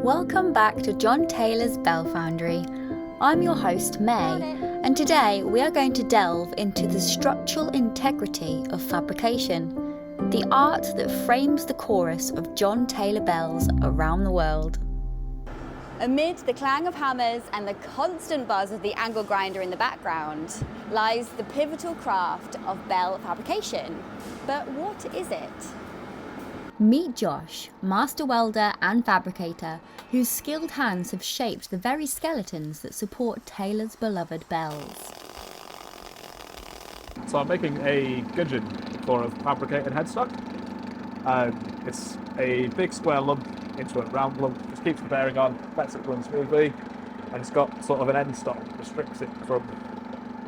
Welcome back to John Taylors Bell Foundry. I'm your host, May, and today we are going to delve into the structural integrity of fabrication, the art that frames the chorus of John Taylor bells around the world. Amid the clang of hammers and the constant buzz of the angle grinder in the background lies the pivotal craft of bell fabrication. But what is it? Meet Josh, master welder and fabricator, whose skilled hands have shaped the very skeletons that support Taylor's beloved bells. So I'm making a gudgeon for a fabricated headstock. It's a big square lump into a round lump, just keeps the bearing on, lets it run smoothly, and it's got sort of an end stop that restricts it from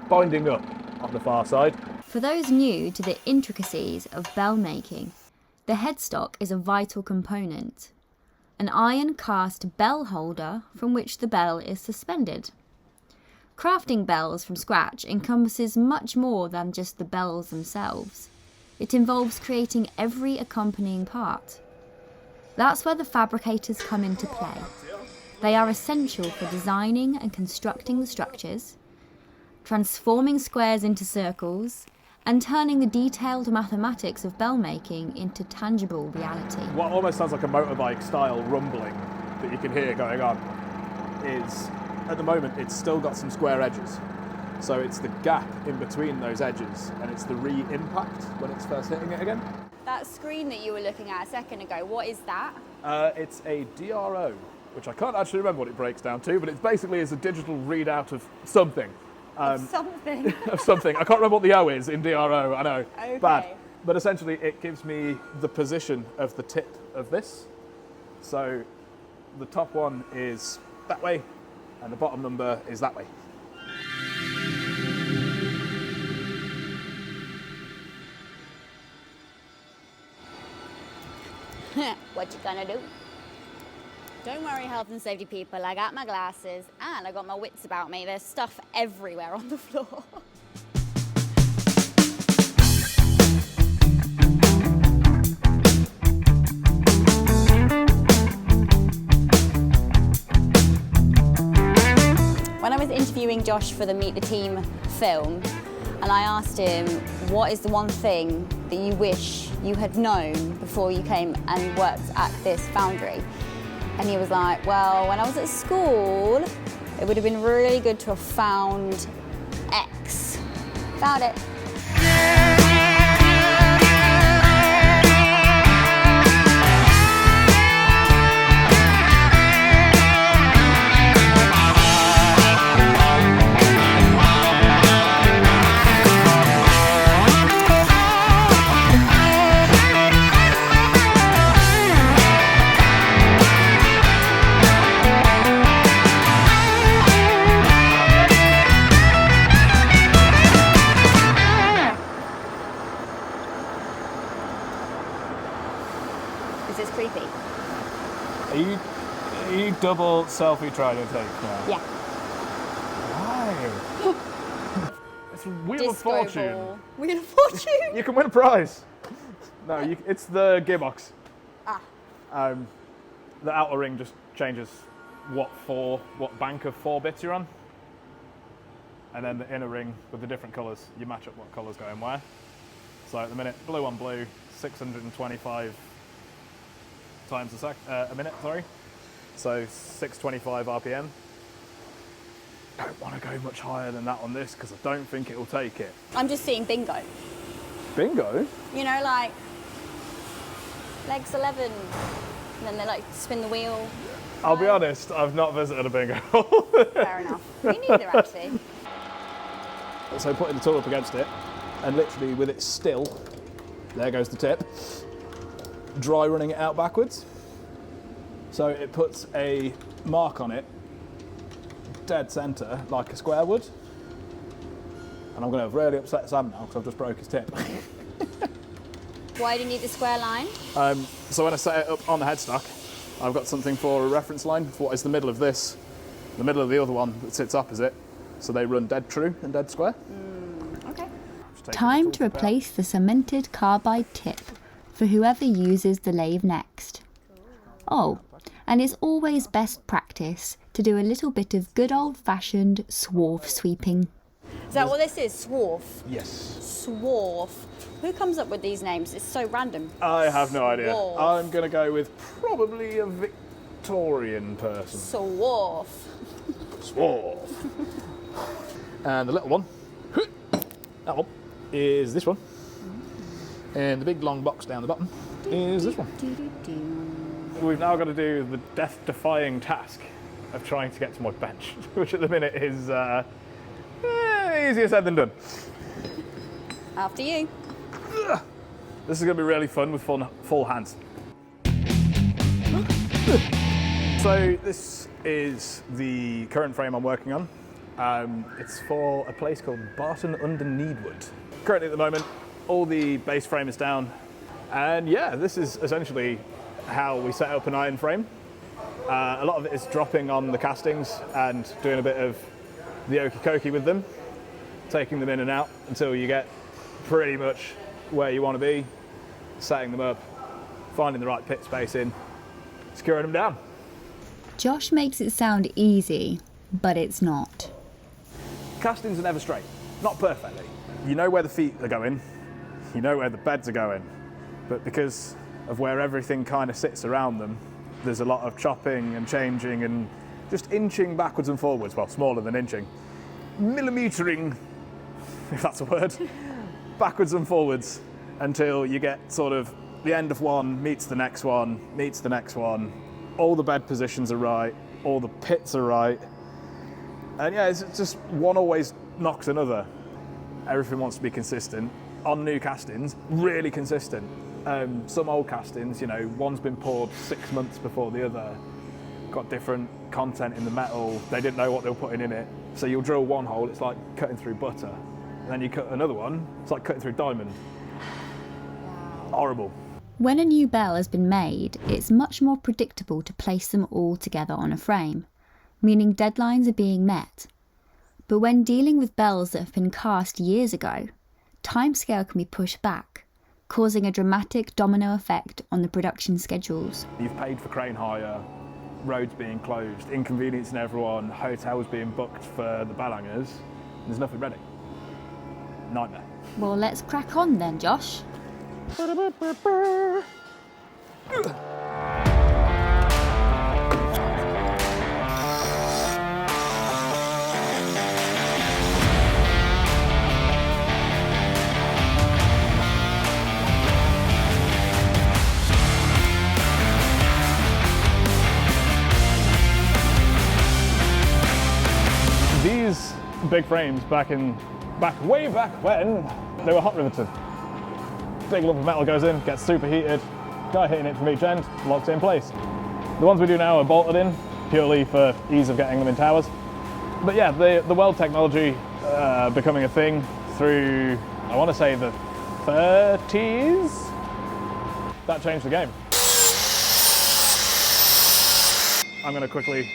binding up on the far side. For those new to the intricacies of bell making, the headstock is a vital component, an iron cast bell holder from which the bell is suspended. Crafting bells from scratch encompasses much more than just the bells themselves. It involves creating every accompanying part. That's where the fabricators come into play. They are essential for designing and constructing the structures, transforming squares into circles, and turning the detailed mathematics of bell making into tangible reality. What almost sounds like a motorbike style rumbling that you can hear going on is, at the moment, it's still got some square edges. So it's the gap in between those edges, and it's the re-impact when it's first hitting it again. That screen that you were looking at a second ago, what is that? It's a DRO, which I can't actually remember what it breaks down to, but it basically is a digital readout of something. Something. Of something. I can't remember what the O is in DRO, I know. Okay. Bad. But essentially it gives me the position of the tip of this. So the top one is that way and the bottom number is that way. What you gonna do? Don't worry, health and safety people, I got my glasses and I got my wits about me. There's stuff everywhere on the floor. When I was interviewing Josh for the Meet the Team film, and I asked him, what is the one thing that you wish you had known before you came and worked at this foundry? And he was like, well, when I was at school, it would have been really good to have found X. Found it. Is this creepy? Are you double selfie trying to take now? Yeah. Why? It's a Wheel of Fortune. Ball. Wheel of Fortune? You can win a prize. No, it's the gearbox. Ah. The outer ring just changes what bank of 4 bits you're on. And then the inner ring with the different colours, you match up what colours go in where. So at the minute, blue on blue, 625 times a minute, sorry. So 625 RPM. Don't want to go much higher than that on this because I don't think it'll take it. I'm just seeing bingo. Bingo? You know, like legs 11, and then they like spin the wheel. I'll be honest, I've not visited a bingo. Fair enough. Me neither, actually. So putting the tool up against it, and literally with it still, there goes the tip, dry running it out backwards. So it puts a mark on it, dead centre, like a square would. And I'm going to really upset Sam now because I've just broke his tip. Why do you need the square line? So when I set it up on the headstock, I've got something for a reference line for what is the middle of this, the middle of the other one that sits opposite, so they run dead true and dead square. Okay. Time to replace the cemented carbide tip for whoever uses the lathe next. Oh, and it's always best practice to do a little bit of good old-fashioned swarf sweeping. Is that what this is? Swarf? Yes. Swarf. Who comes up with these names? It's so random. I have no idea. Swarf. I'm going to go with probably a Victorian person. Swarf. Swarf. And the little one, that one, is this one. And the big long box down the bottom is this one. We've now got to do the death-defying task of trying to get to my bench, which at the minute is easier said than done. After you. This is going to be really fun with full hands. So this is the current frame I'm working on. It's for a place called Barton under Needwood. Currently at the moment, all the base frame is down. And yeah, this is essentially how we set up an iron frame. A lot of it is dropping on the castings and doing a bit of the okey-cokey with them, taking them in and out until you get pretty much where you want to be, setting them up, finding the right pit spacing, securing them down. Josh makes it sound easy, but it's not. Castings are never straight, not perfectly. You know where the feet are going, you know where the beds are going, but because of where everything kind of sits around them, there's a lot of chopping and changing and just inching backwards and forwards, well, smaller than inching, millimetering, if that's a word, backwards and forwards until you get sort of the end of one meets the next one, meets the next one, all the bed positions are right, all the pits are right, and yeah, it's just one always knocks another. Everything wants to be consistent. On new castings, really consistent. Some old castings, you know, one's been poured 6 months before the other, got different content in the metal, they didn't know what they were putting in it. So you'll drill one hole, it's like cutting through butter. And then you cut another one, it's like cutting through diamond. Wow. Horrible. When a new bell has been made, it's much more predictable to place them all together on a frame, meaning deadlines are being met. But when dealing with bells that have been cast years ago, timescale can be pushed back, causing a dramatic domino effect on the production schedules. You've paid for crane hire, roads being closed, inconveniencing everyone, hotels being booked for the bell hangers, and there's nothing ready. Nightmare. Well, let's crack on then, Josh. These big frames way back when, they were hot riveted. Big lump of metal goes in, gets superheated, guy hitting it from each end, locks it in place. The ones we do now are bolted in, purely for ease of getting them in towers. But yeah, the weld technology becoming a thing through, I want to say the 30s, that changed the game. I'm going to quickly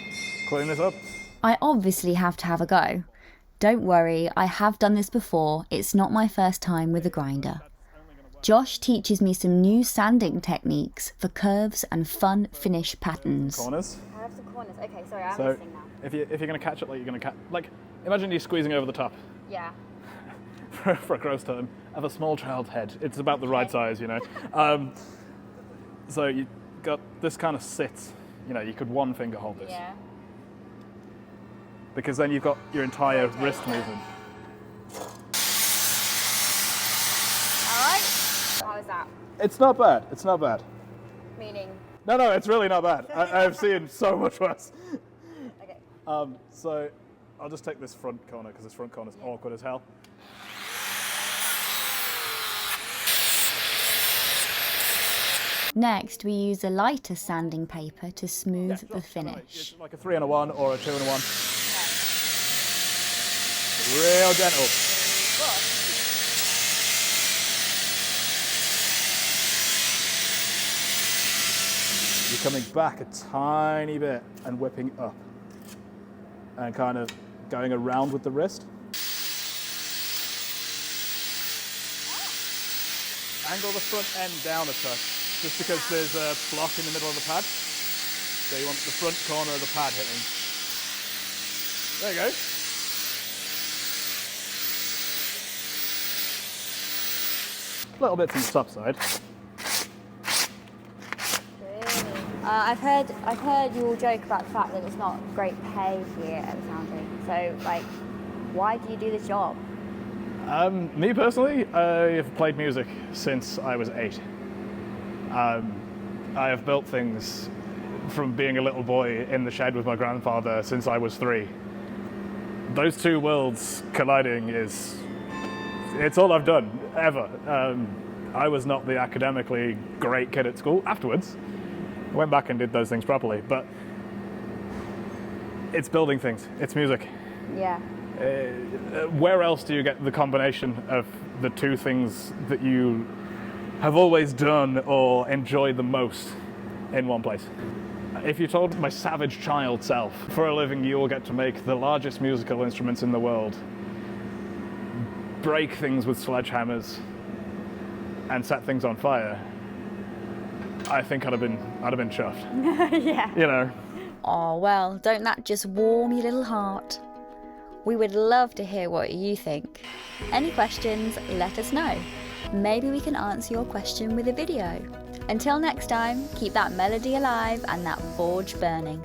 clean this up. I obviously have to have a go. Don't worry, I have done this before, it's not my first time with a grinder. Josh teaches me some new sanding techniques for curves and fun finish patterns. Corners. I have some corners. Okay, sorry, I'm So listening now. if you're going to catch it like you're going to like imagine you're squeezing over the top Yeah. for a crow's term of a small child's head. It's about the right size, you know. So you got this kind of sits, you know, you could one finger hold this. Yeah. Because then you've got your entire wrist movement. Alright. How is that? It's not bad, it's not bad. Meaning? No, it's really not bad. I've seen so much worse. Okay. So I'll just take this front corner because this front corner is awkward as hell. Next, we use a lighter sanding paper to smooth the finish. Like a 3 and a 1 or a 2 and a 1. Real gentle. You're coming back a tiny bit and whipping up and kind of going around with the wrist. Angle the front end down a touch, just because there's a block in the middle of the pad. So you want the front corner of the pad hitting. There you go. Little bits on the top side. I've heard you all joke about the fact that it's not great pay here at the Foundry. So, like, why do you do this job? Me personally, I have played music since I was 8. I have built things from being a little boy in the shed with my grandfather since I was 3. Those two worlds colliding it's all I've done, ever. I was not the academically great kid at school. Afterwards, I went back and did those things properly, but it's building things, it's music. Yeah. Where else do you get the combination of the two things that you have always done or enjoyed the most in one place? If you told my savage child self, for a living you will get to make the largest musical instruments in the world, break things with sledgehammers, and set things on fire, I think I'd have been chuffed. Yeah. You know. Oh, well, don't that just warm your little heart? We would love to hear what you think. Any questions, let us know. Maybe we can answer your question with a video. Until next time, keep that melody alive and that forge burning.